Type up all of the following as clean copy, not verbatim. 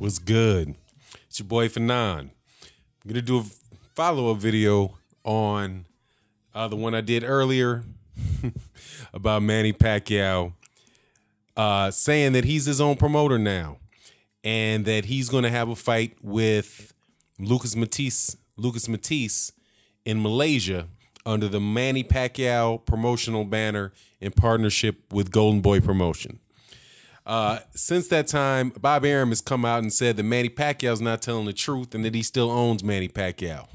What's good? It's your boy Fanon. I'm gonna do a follow-up video on the one I did earlier about Manny Pacquiao saying that he's his own promoter now and that he's gonna have a fight with Lucas Matisse in Malaysia under the Manny Pacquiao promotional banner in partnership with Golden Boy Promotion. Since that time, Bob Arum has come out and said that Manny Pacquiao's not telling the truth and that he still owns Manny Pacquiao.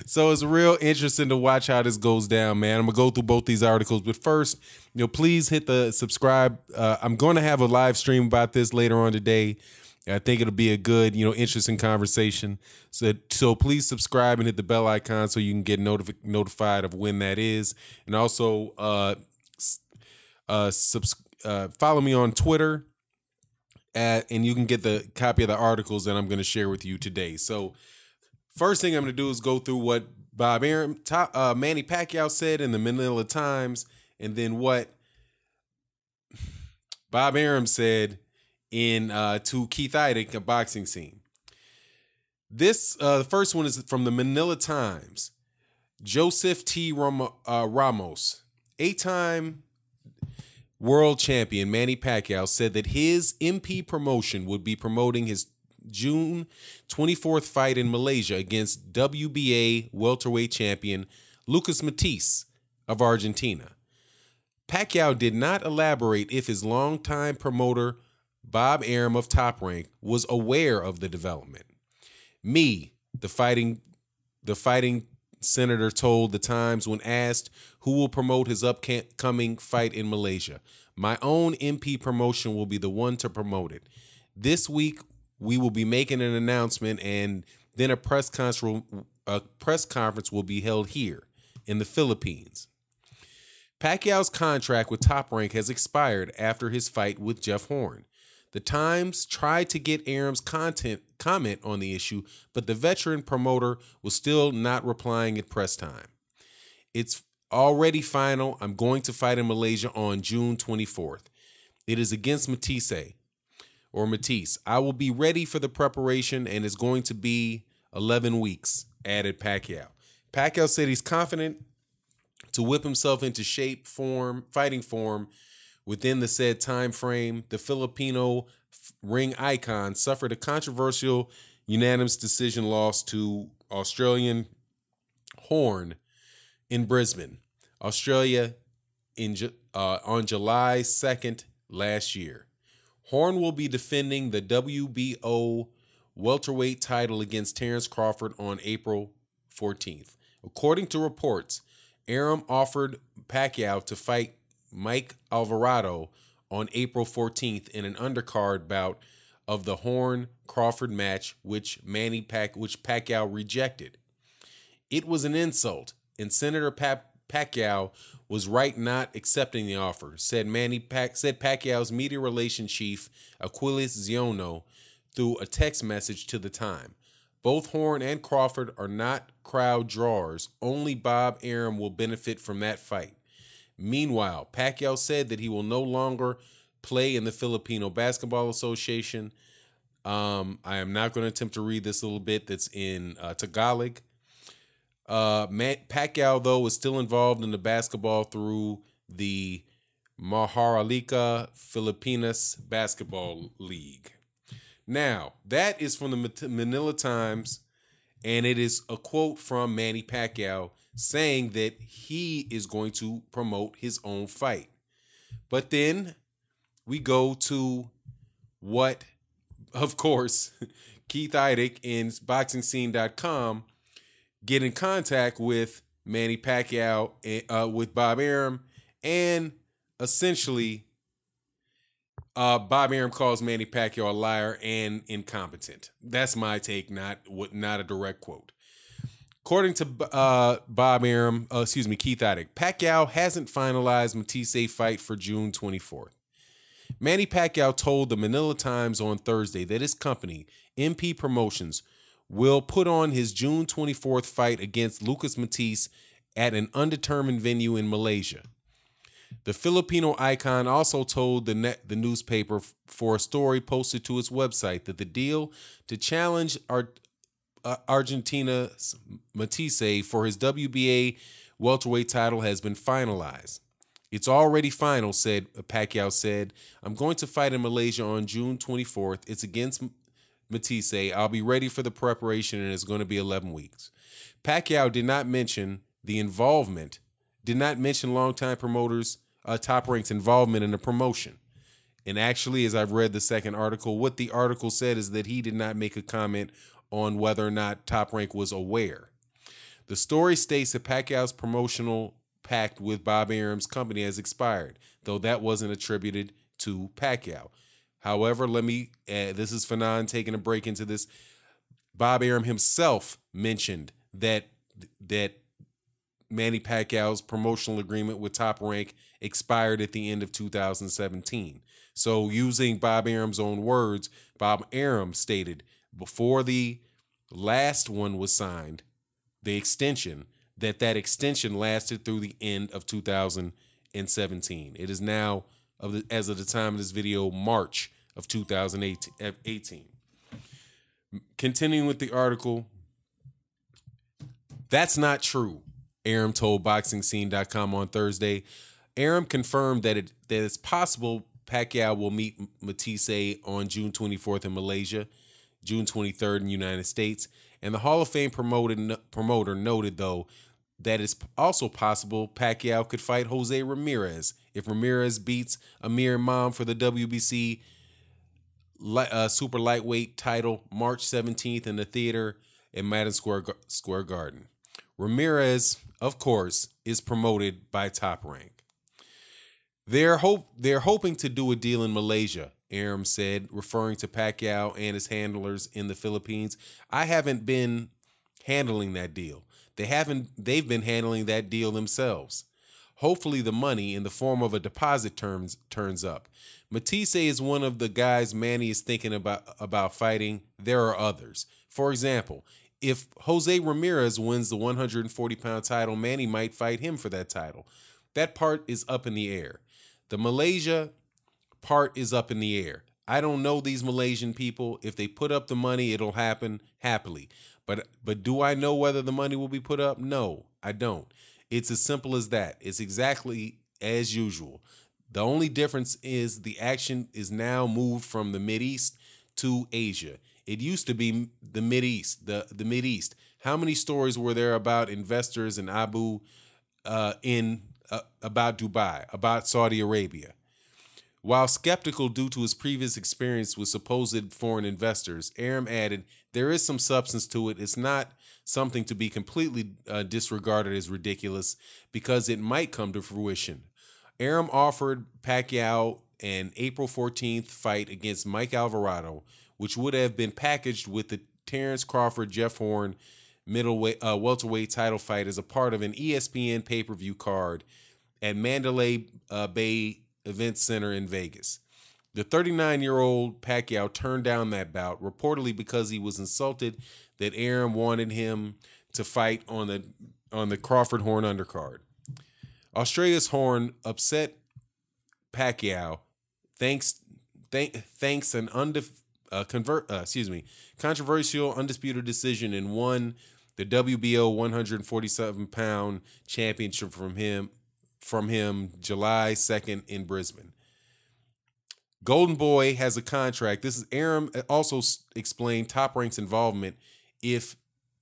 So it's real interesting to watch how this goes down, man. I'm gonna go through both these articles, but first, please hit the subscribe. I'm going to have a live stream about this later on today. I think it'll be a good, interesting conversation. So please subscribe and hit the bell icon so you can get notified of when that is, and also follow me on Twitter, and you can get the copy of the articles that I'm going to share with you today. So first thing I'm going to do is go through what Manny Pacquiao said in the Manila Times, and then what Bob Arum said to Keith Idec, a boxing scene. The first one is from the Manila Times. Joseph T. Ramos, 8-time world champion Manny Pacquiao, said that his MP promotion would be promoting his June 24th fight in Malaysia against WBA welterweight champion Lucas Matisse of Argentina. Pacquiao did not elaborate if his longtime promoter Bob Arum of Top Rank was aware of the development. The fighting senator told the Times when asked who will promote his upcoming fight in Malaysia. My own MP promotion will be the one to promote it. This week, we will be making an announcement, and then a press conference will be held here in the Philippines. Pacquiao's contract with Top Rank has expired after his fight with Jeff Horn. The Times tried to get Arum's comment on the issue, but the veteran promoter was still not replying at press time. It's already final. I'm going to fight in Malaysia on June 24th. It is against Matisse. I will be ready for the preparation, and it's going to be 11 weeks, added Pacquiao. Pacquiao said he's confident to whip himself into fighting form within the said time frame. The Filipino ring icon suffered a controversial unanimous decision loss to Australian Horn in Brisbane, Australia, on July 2nd last year. Horn will be defending the WBO welterweight title against Terence Crawford on April 14th. According to reports, Arum offered Pacquiao to fight Mike Alvarado on April 14th in an undercard bout of the Horn-Crawford match, which Pacquiao rejected. It was an insult, and Senator Pacquiao was right not accepting the offer, said Pacquiao's media relations chief, Aquiles Ziono, through a text message to the Time. Both Horn and Crawford are not crowd drawers. Only Bob Arum will benefit from that fight. Meanwhile, Pacquiao said that he will no longer play in the Filipino Basketball Association. I am not going to attempt to read this little bit that's in Tagalog. Pacquiao, though, is still involved in the basketball through the Maharlika Filipinas Basketball League. Now, that is from the Manila Times, and it is a quote from Manny Pacquiao saying that he is going to promote his own fight. But then we go to what, of course, Keith Idec in BoxingScene.com get in contact with Manny Pacquiao, with Bob Arum, and essentially Bob Arum calls Manny Pacquiao a liar and incompetent. That's my take, not a direct quote. According to Keith Idec, Pacquiao hasn't finalized Matisse fight for June 24th. Manny Pacquiao told the Manila Times on Thursday that his company, MP Promotions, will put on his June 24th fight against Lucas Matisse at an undetermined venue in Malaysia. The Filipino icon also told the newspaper for a story posted to its website that the deal to challenge Argentina's Matisse for his WBA welterweight title has been finalized. It's already final, Pacquiao said. I'm going to fight in Malaysia on June 24th. It's against Matisse. I'll be ready for the preparation, and it's going to be 11 weeks. Pacquiao did not mention longtime promoters, Top Rank's involvement in the promotion. And actually, as I've read the second article, what the article said is that he did not make a comment on whether or not Top Rank was aware. The story states that Pacquiao's promotional pact with Bob Arum's company has expired, though that wasn't attributed to Pacquiao. However, this is Fanon taking a break into this. Bob Arum himself mentioned that Manny Pacquiao's promotional agreement with Top Rank expired at the end of 2017. So using Bob Arum's own words, Bob Arum stated before the last one was signed, the extension, that extension lasted through the end of 2017. It is now, as of the time of this video, March of 2018. Continuing with the article, that's not true, Arum told BoxingScene.com on Thursday. Arum confirmed that it's possible Pacquiao will meet Matisse on June 24th in Malaysia, June 23rd in the United States, and the Hall of Fame promoter noted, though, that it's also possible Pacquiao could fight Jose Ramirez if Ramirez beats Amir Imam for the WBC super lightweight title March 17th in the theater in Madison Square Garden. Ramirez, of course, is promoted by Top Rank. They're hoping to do a deal in Malaysia, Arum said, referring to Pacquiao and his handlers in the Philippines. I haven't been handling that deal. They've been handling that deal themselves. Hopefully the money in the form of a deposit turns up. Matisse is one of the guys Manny is thinking about fighting. There are others. For example, if Jose Ramirez wins the 140-pound title, Manny might fight him for that title. That part is up in the air. The Malaysia part is up in the air. I don't know these Malaysian people. If they put up the money, it'll happen happily. But do I know whether the money will be put up? No, I don't. It's as simple as that. It's exactly as usual. The only difference is the action is now moved from the Mideast to Asia. It used to be the Mideast, the Mideast. How many stories were there about investors in about Dubai, about Saudi Arabia? While skeptical due to his previous experience with supposed foreign investors, Arum added, there is some substance to it. It's not something to be completely disregarded as ridiculous because it might come to fruition. Arum offered Pacquiao an April 14th fight against Mike Alvarado, which would have been packaged with the Terrence Crawford, Jeff Horn welterweight title fight as a part of an ESPN pay-per-view card at Mandalay Bay Event Center in Vegas. The 39-year-old Pacquiao turned down that bout, reportedly because he was insulted that Arum wanted him to fight on the Crawford Horn undercard. Australia's Horn upset Pacquiao thanks an controversial undisputed decision and won the WBO 147-pound championship from him July 2nd in Brisbane. Golden Boy has a contract. This is Arum also explained Top Rank's involvement if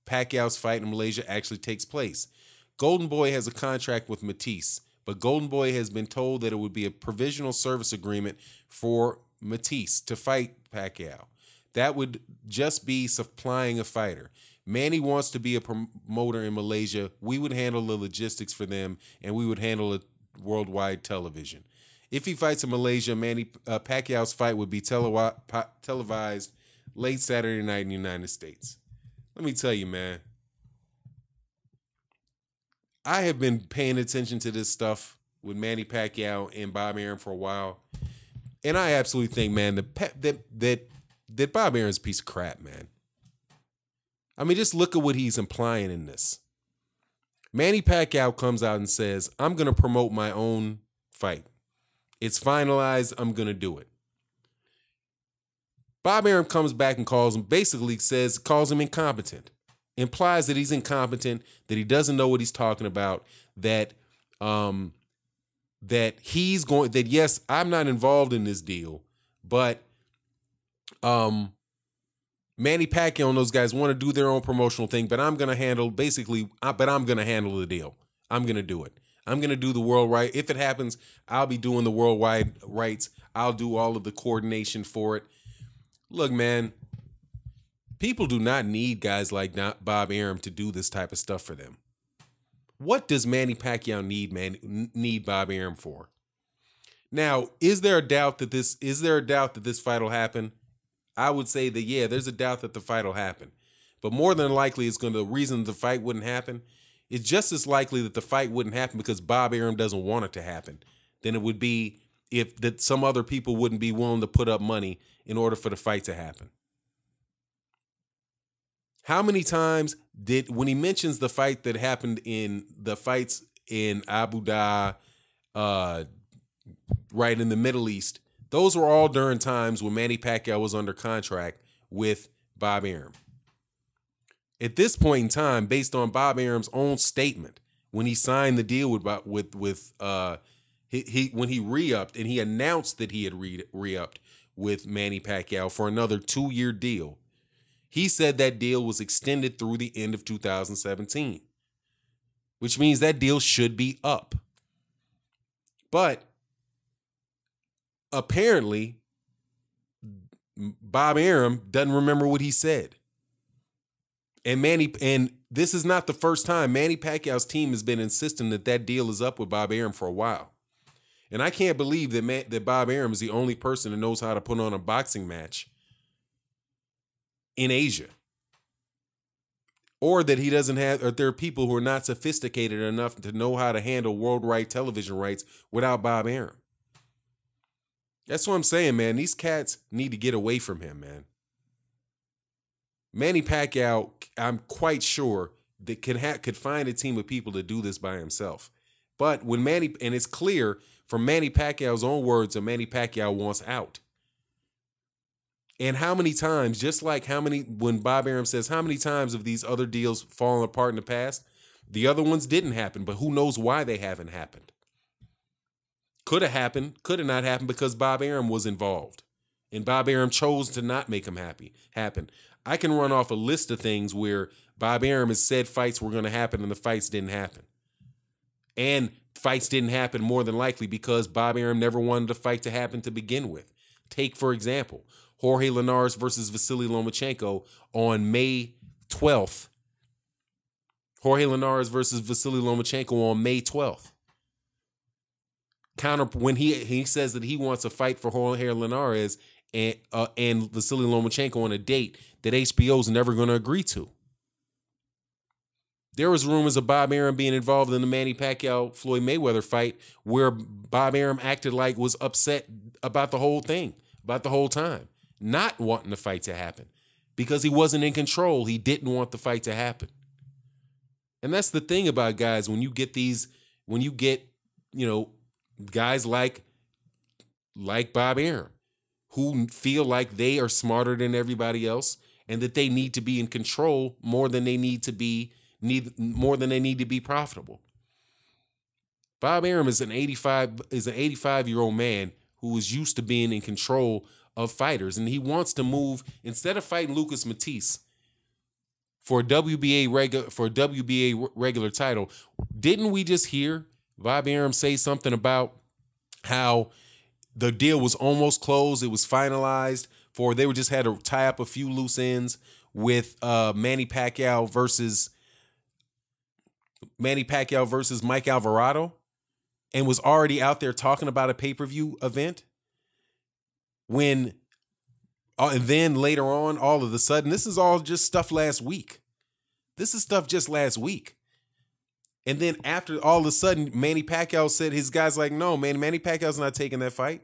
Pacquiao's fight in Malaysia actually takes place. Golden Boy has a contract with Matisse, but Golden Boy has been told that it would be a provisional service agreement for Matisse to fight Pacquiao. That would just be supplying a fighter. Manny wants to be a promoter in Malaysia. We would handle the logistics for them, and we would handle it worldwide television. If he fights in Malaysia, Pacquiao's fight would be televised late Saturday night in the United States. Let me tell you, man, I have been paying attention to this stuff with Manny Pacquiao and Bob Arum for a while, and I absolutely think, man, that Bob Arum's a piece of crap, man. I mean, just look at what he's implying in this. Manny Pacquiao comes out and says, I'm going to promote my own fight. It's finalized. I'm going to do it. Bob Arum comes back and calls him incompetent. Implies that he's incompetent, that he doesn't know what he's talking about, that yes, I'm not involved in this deal, but Manny Pacquiao and those guys want to do their own promotional thing, but I'm going to handle the deal. I'm going to do it. I'm going to do the worldwide. If it happens, I'll be doing the worldwide rights. I'll do all of the coordination for it. Look, man, people do not need guys like Bob Arum to do this type of stuff for them. What does Manny Pacquiao need Bob Arum for? Now, is there a doubt that this fight will happen? I would say that, yeah, there's a doubt that the fight will happen. But more than likely, the reason the fight wouldn't happen, it's just as likely that the fight wouldn't happen because Bob Arum doesn't want it to happen than it would be if that some other people wouldn't be willing to put up money in order for the fight to happen. How many times when he mentions the fight that happened in the fights in Abu Dhabi, right in the Middle East, those were all during times when Manny Pacquiao was under contract with Bob Arum. At this point in time, based on Bob Arum's own statement, when he signed the deal when he re-upped and he announced that he had re-upped with Manny Pacquiao for another 2-year deal, he said that deal was extended through the end of 2017, which means that deal should be up. But apparently, Bob Arum doesn't remember what he said. And this is not the first time. Manny Pacquiao's team has been insisting that deal is up with Bob Arum for a while. And I can't believe that Bob Arum is the only person that knows how to put on a boxing match in Asia. Or that he doesn't have, or there are people who are not sophisticated enough to know how to handle worldwide television rights without Bob Arum. That's what I'm saying, man. These cats need to get away from him, man. Manny Pacquiao, I'm quite sure that could find a team of people to do this by himself. But and it's clear from Manny Pacquiao's own words that Manny Pacquiao wants out. And how many times, when Bob Arum says, how many times have these other deals fallen apart in the past? The other ones didn't happen, but who knows why they haven't happened? Could have happened, could have not happened because Bob Arum was involved. And Bob Arum chose to not make them happen. I can run off a list of things where Bob Arum has said fights were going to happen and the fights didn't happen. And fights didn't happen more than likely because Bob Arum never wanted the fight to happen to begin with. Take, for example, Jorge Linares versus Vasily Lomachenko on May 12th. Jorge Linares versus Vasily Lomachenko on May 12th. When he says that he wants a fight for Jorge Linares and Vasily Lomachenko on a date that HBO's never going to agree to. There was rumors of Bob Arum being involved in the Manny Pacquiao-Floyd Mayweather fight where Bob Arum acted like was upset about the whole thing, about the whole time, not wanting the fight to happen because he wasn't in control. He didn't want the fight to happen. And that's the thing about guys, when you get, guys like Bob Arum, who feel like they are smarter than everybody else and that they need to be in control more than they need to be profitable. Bob Arum is an 85-year-old man who is used to being in control of fighters, and he wants to move, instead of fighting Lucas Matisse for a WBA regular title. Didn't we just hear Bob Arum say something about how the deal was almost closed, it was finalized, they just had to tie up a few loose ends with Manny Pacquiao versus Mike Alvarado, and was already out there talking about a pay-per-view event? And then later on, all of a sudden, this is all just stuff last week. This is stuff just last week. And then after all of a sudden, Manny Pacquiao said, his guy's like, no, man, Manny Pacquiao's not taking that fight.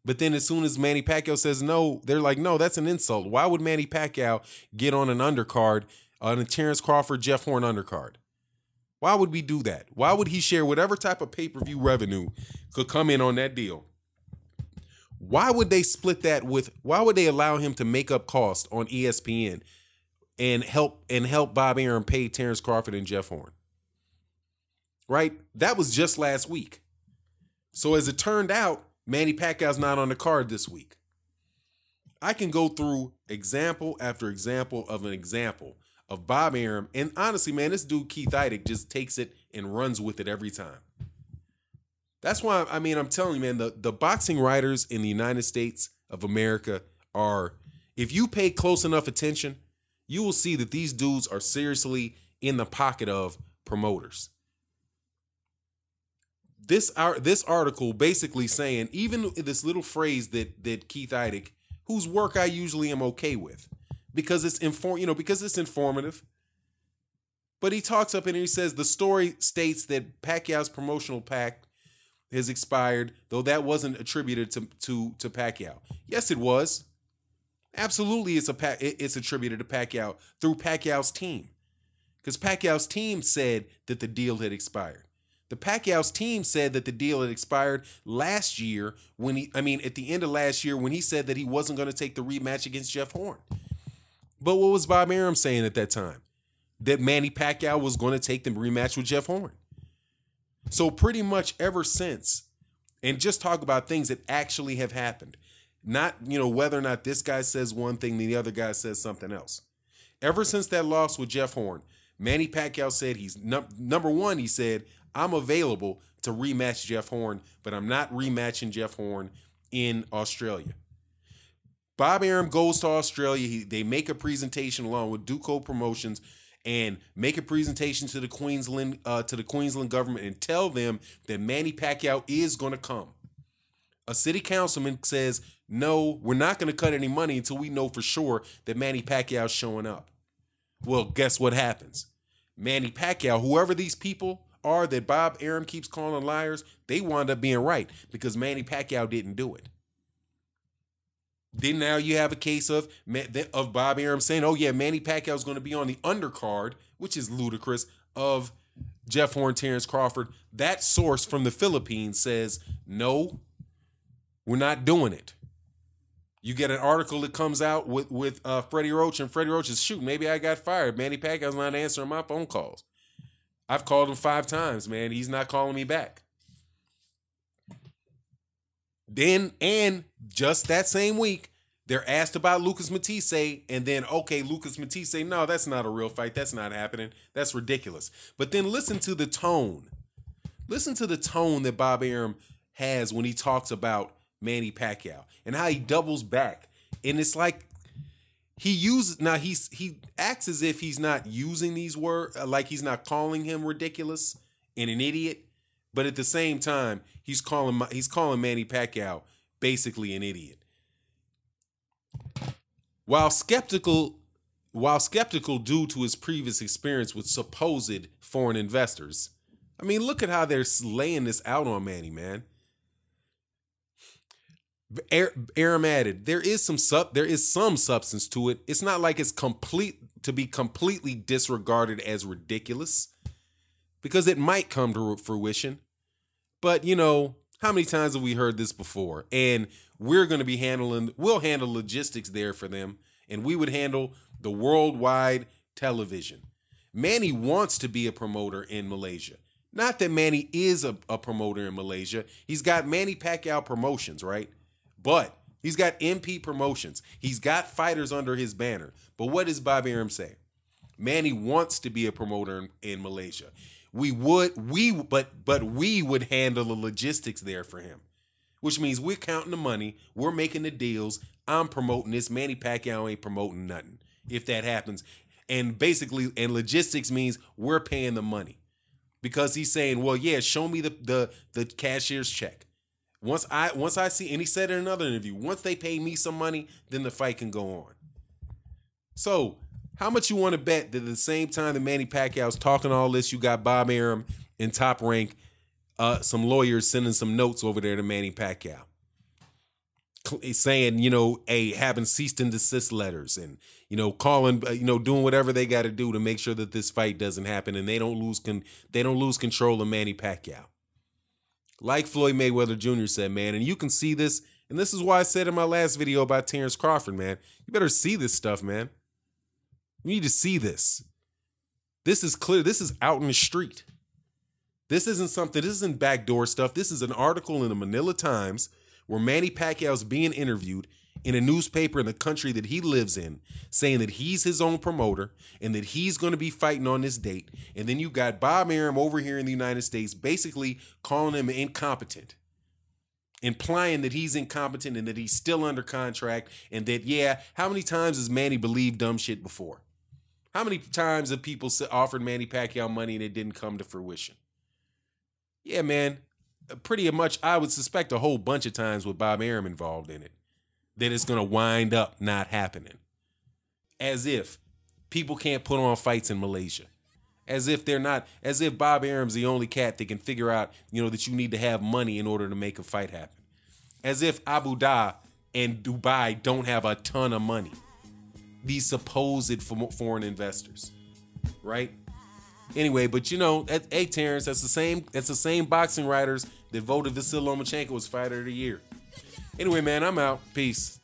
But then as soon as Manny Pacquiao says no, they're like, no, that's an insult. Why would Manny Pacquiao get on an undercard, on a Terrence Crawford, Jeff Horn undercard? Why would we do that? Why would he share whatever type of pay-per-view revenue could come in on that deal? Why would they split that with, why would they allow him to make up cost on ESPN and help Bob Arum pay Terrence Crawford and Jeff Horn? Right? That was just last week. So as it turned out, Manny Pacquiao's not on the card this week. I can go through example after example of Bob Arum. And honestly, man, this dude Keith Idec just takes it and runs with it every time. That's why, I mean, I'm telling you, man, the boxing writers in the United States of America are, if you pay close enough attention, you will see that these dudes are seriously in the pocket of promoters. This article basically saying, even this little phrase that Keith Idec, whose work I usually am okay with, because it's informative. But he talks up and he says the story states that Pacquiao's promotional pact has expired, though that wasn't attributed to Pacquiao. Yes, it was. Absolutely, it's attributed to Pacquiao through Pacquiao's team, because Pacquiao's team said that the deal had expired. The Pacquiao's team said that the deal had expired last year at the end of last year when he said that he wasn't going to take the rematch against Jeff Horn. But what was Bob Arum saying at that time? That Manny Pacquiao was going to take the rematch with Jeff Horn. So pretty much ever since, and just talk about things that actually have happened, not, whether or not this guy says one thing, the other guy says something else. Ever since that loss with Jeff Horn, Manny Pacquiao said he's number one. He said, I'm available to rematch Jeff Horn, but I'm not rematching Jeff Horn in Australia. Bob Arum goes to Australia. They make a presentation along with Duco Promotions and make a presentation to the Queensland government and tell them that Manny Pacquiao is going to come. A city councilman says, no, we're not going to cut any money until we know for sure that Manny Pacquiao's showing up. Well, guess what happens? Manny Pacquiao, whoever these people are that Bob Arum keeps calling liars, they wound up being right because Manny Pacquiao didn't do it. Then now you have a case of Bob Arum saying, oh yeah, Manny Pacquiao is going to be on the undercard, which is ludicrous, of Jeff Horn, Terrence Crawford. That source from the Philippines says, no, we're not doing it. You get an article that comes out with Freddie Roach, and Freddie Roach is, shoot, maybe I got fired. Manny Pacquiao's not answering my phone calls. I've called him 5 times, man. He's not calling me back. Then, and just that same week, they're asked about Lucas Matisse, and then, okay, Lucas Matisse, no, that's not a real fight. That's not happening. That's ridiculous. But then listen to the tone. Listen to the tone that Bob Arum has when he talks about Manny Pacquiao and how he doubles back. And it's like, he acts as if he's not using these words, like he's not calling him ridiculous and an idiot, but at the same time, he's calling Manny Pacquiao basically an idiot. While skeptical due to his previous experience with supposed foreign investors, I mean, look at how they're laying this out on Manny, man. Arum added, there is some substance to it. It's not like it's completely disregarded as ridiculous, because it might come to fruition. But how many times have we heard this before? And we'll handle logistics there for them, and we would handle the worldwide television. Manny wants to be a promoter in Malaysia. Not that Manny is a promoter in Malaysia. He's got Manny Pacquiao Promotions, right? But he's got MP Promotions. He's got fighters under his banner. But what does Bob Arum say? Manny wants to be a promoter in Malaysia. We would handle the logistics there for him, which means we're counting the money, we're making the deals, I'm promoting this, Manny Pacquiao ain't promoting nothing, if that happens. And basically, and logistics means we're paying the money, because he's saying, well, yeah, show me the cashier's check. Once I see, and he said in another interview, once they pay me some money, then the fight can go on. So how much you want to bet that at the same time that Manny Pacquiao's talking all this, you got Bob Arum in Top Rank, some lawyers sending some notes over there to Manny Pacquiao? saying, hey, having cease and desist letters and, calling, doing whatever they got to do to make sure that this fight doesn't happen and they don't lose control of Manny Pacquiao. Like Floyd Mayweather Jr. said, man, and you can see this, and this is why I said in my last video about Terrence Crawford, man, you better see this stuff, man. You need to see this. This is clear. This is out in the street. This isn't backdoor stuff. This is an article in the Manila Times where Manny Pacquiao's being interviewed in a newspaper in the country that he lives in, saying that he's his own promoter and that he's going to be fighting on this date. And then you got Bob Arum over here in the United States basically calling him incompetent, implying that he's incompetent and that he's still under contract, and that, yeah, how many times has Manny believed dumb shit before? How many times have people offered Manny Pacquiao money and it didn't come to fruition? Yeah, man, pretty much I would suspect a whole bunch of times with Bob Arum involved in it, that it's going to wind up not happening. As if people can't put on fights in Malaysia. As if Bob Arum's the only cat that can figure out, that you need to have money in order to make a fight happen. As if Abu Dhabi and Dubai don't have a ton of money. These supposed foreign investors, right? Anyway, but hey, Terrence, that's the same boxing writers that voted Vasyl Lomachenko was fighter of the year. Anyway, man, I'm out. Peace.